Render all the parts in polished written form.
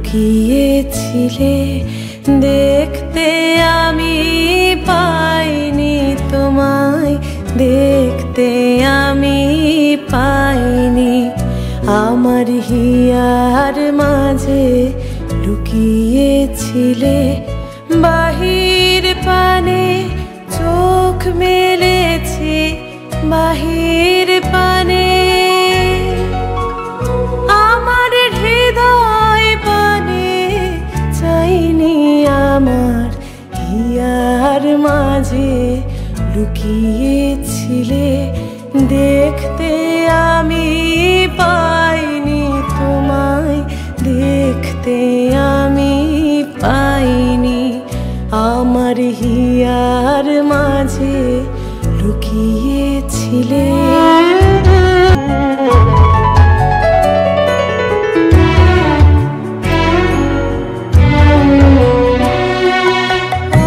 লুকিয়েছিলে দেখতে আমি পাইনি তোমায়, দেখতে আমি পাইনি। আমার হিয়ার মাঝে লুকিয়েছিলে, বাহির পানে চোখ মেলেছি, বাহির পানে আমার হৃদয় পানে চাইনি। আমার হিয়ার মাঝে লুকিয়েছিলে দেখতে আমি পাইনি তোমায়, দেখতে আমি পাইনি। আমার হিয়ার মাঝে লুকিয়েছিলে।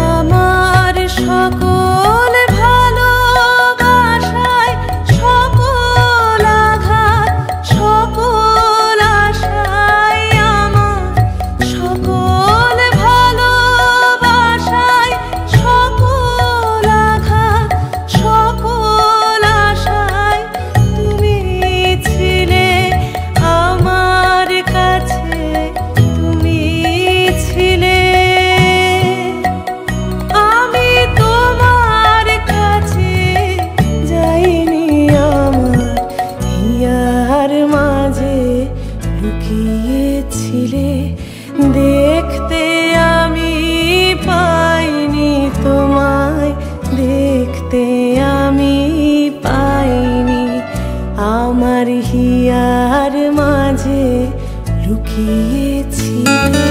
আমার সকল ভালোবাসায়, সকল আঘাত, সকল আশায়, আমার সকল ভালোবাসায়, সকল আঘাত, সকল আশায় তুমি ছিলে আমার কাছে, তুমি ছিলে। আমি তোমার কাছে যাইনি, আমার হিয়ার মাঝে লুকিয়েছিলে দেখতে আমি পাইনি তোমায়, দেখতে আমি পাইনি। আমার হিয়ার মাঝে লুকিয়েছিলে।